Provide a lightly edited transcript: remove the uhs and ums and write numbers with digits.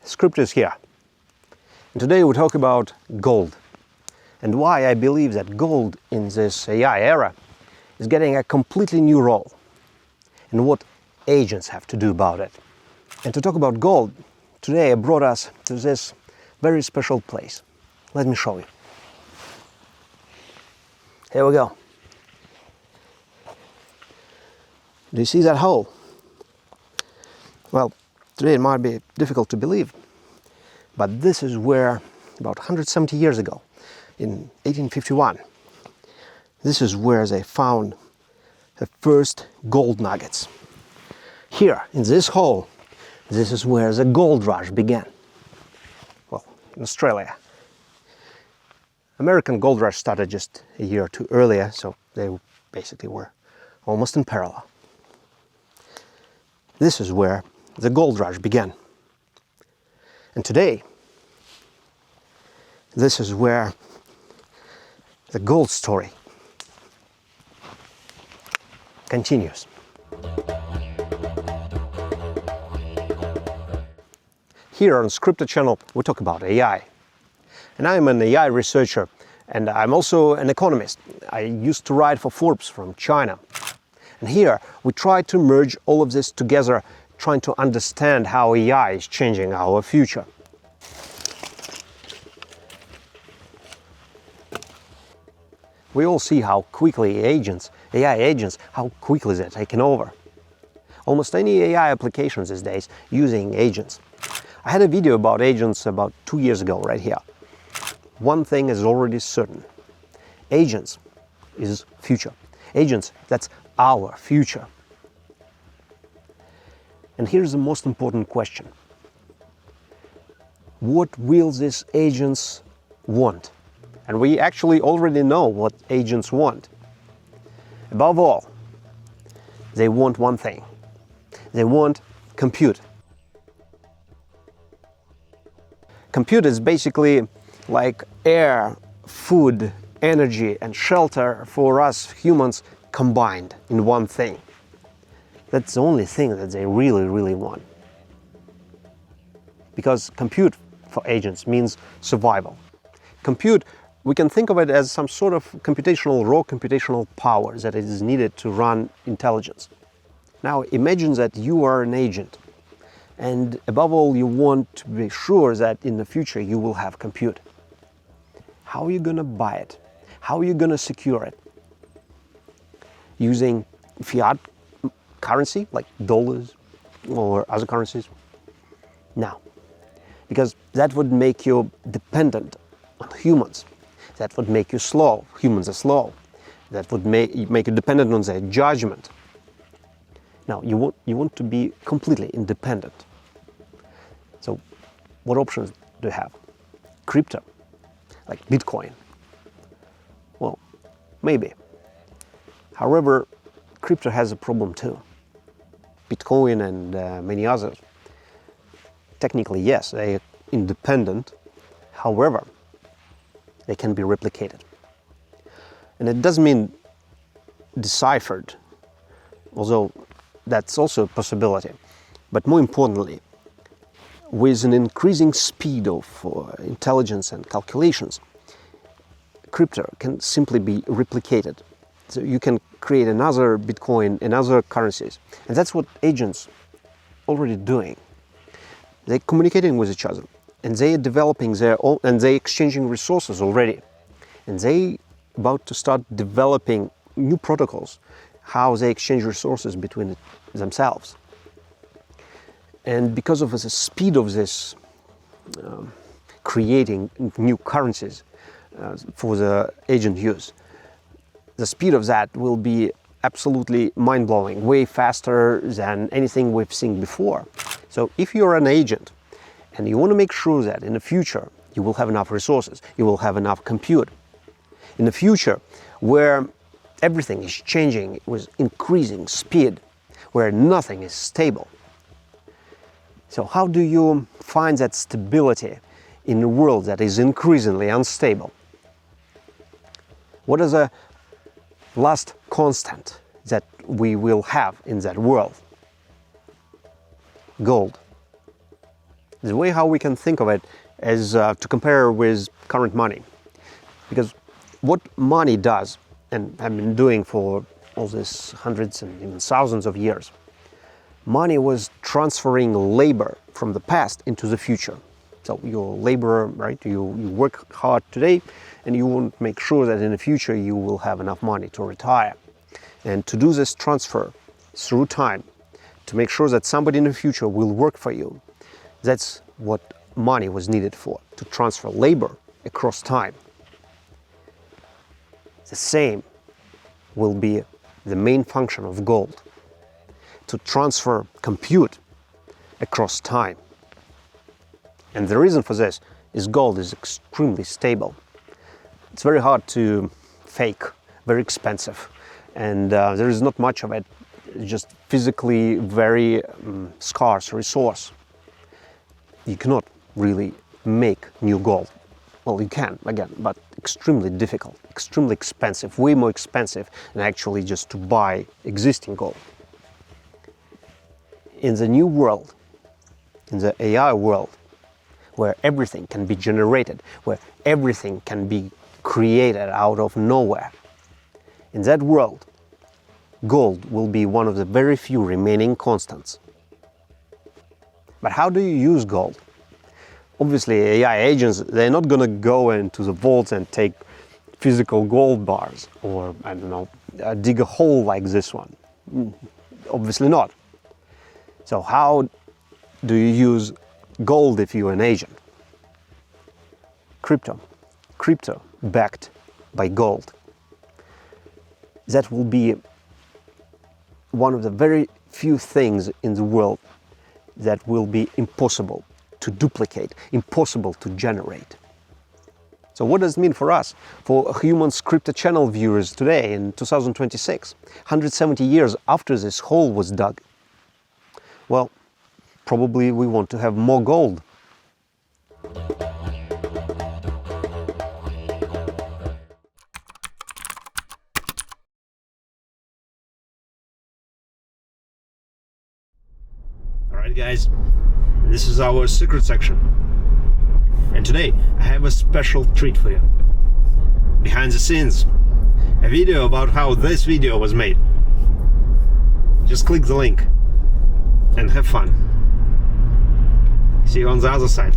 Script is here. And today we talk about gold and why I believe that gold in this AI era is getting a completely new role and what agents have to do about it. And to talk about gold, today I brought us to this very special place. Let me show you. Here we go. Do you see that hole? Well, today it might be difficult to believe, but this is where, about 170 years ago, in 1851, this is where they found the first gold nuggets. Here, in this hole, this is where the gold rush began. Well, in Australia. American gold rush started just a year or two earlier, so they basically were almost in parallel. This is where the gold rush began. And today, this is where the gold story continues. Here on Scripted channel, we talk about AI. And I'm an AI researcher, and I'm also an economist. I used to write for Forbes from China. And here we try to merge all of this together, trying to understand how AI is changing our future. We all see how quickly AI agents, how quickly they're taking over. Almost any AI applications these days using agents. I had a video about agents about 2 years ago right here. One thing is already certain. Agents is future. Agents, that's our future. And here's the most important question. What will these agents want? And we actually already know what agents want. Above all, they want one thing. They want compute. Compute is basically like air, food, energy, and shelter for us humans combined in one thing. That's the only thing that they really want. Because compute for agents means survival. Compute, we can think of it as some sort of raw computational power that is needed to run intelligence. Now imagine that you are an agent, and above all you want to be sure that in the future you will have compute. How are you going to buy it? How are you going to secure it? Using fiat currency like dollars or other currencies? No, because that would make you dependent on humans. That would make you slow. Humans are slow. That would make you dependent on their judgment. Now, you want to be completely independent. So, what options do you have? Crypto, like Bitcoin. Well, maybe. However, crypto has a problem too. Bitcoin and many others. Technically, yes, they are independent. However, they can be replicated. And it doesn't mean deciphered, although that's also a possibility. But more importantly, with an increasing speed of intelligence and calculations, crypto can simply be replicated. So you can create another Bitcoin and other currencies. And that's what agents already doing. They're communicating with each other, and they are developing their own, and they're exchanging resources already. And they about to start developing new protocols, how they exchange resources between themselves. And because of the speed of this creating new currencies for the agent use, the speed of that will be absolutely mind-blowing, way faster than anything we've seen before. So if you're an agent and you want to make sure that in the future you will have enough resources, you will have enough compute, in the future where everything is changing with increasing speed, where nothing is stable. So how do you find that stability in a world that is increasingly unstable? What is the last constant that we will have in that world? Gold. The way how we can think of it is to compare with current money. Because what money does, and have been doing for all these hundreds and even thousands of years, money was transferring labor from the past into the future. So your labor, right, you work hard today and you want to make sure that in the future you will have enough money to retire. And to do this transfer through time, to make sure that somebody in the future will work for you, that's what money was needed for, to transfer labor across time. The same will be the main function of gold, to transfer compute across time. And the reason for this is gold is extremely stable. It's very hard to fake, very expensive, and there is not much of it. It's just physically very scarce resource. You cannot really make new gold. Well, you can, again, but extremely difficult, extremely expensive, way more expensive than actually just to buy existing gold. In the new world, in the AI world, where everything can be generated, where everything can be created out of nowhere, in that world, gold will be one of the very few remaining constants. But how do you use gold? Obviously, AI agents, they're not going to go into the vaults and take physical gold bars or, I don't know, dig a hole like this one. Obviously not. So how do you use gold if you're an agent? Crypto backed by gold. That will be one of the very few things in the world that will be impossible to duplicate, impossible to generate. So what does it mean for us, for human crypto channel viewers today in 2026, 170 years after this hole was dug? Well, probably we want to have more gold. Alright guys, this is our secret section. And today I have a special treat for you. Behind the scenes, a video about how this video was made. Just click the link and have fun. See you on the other side.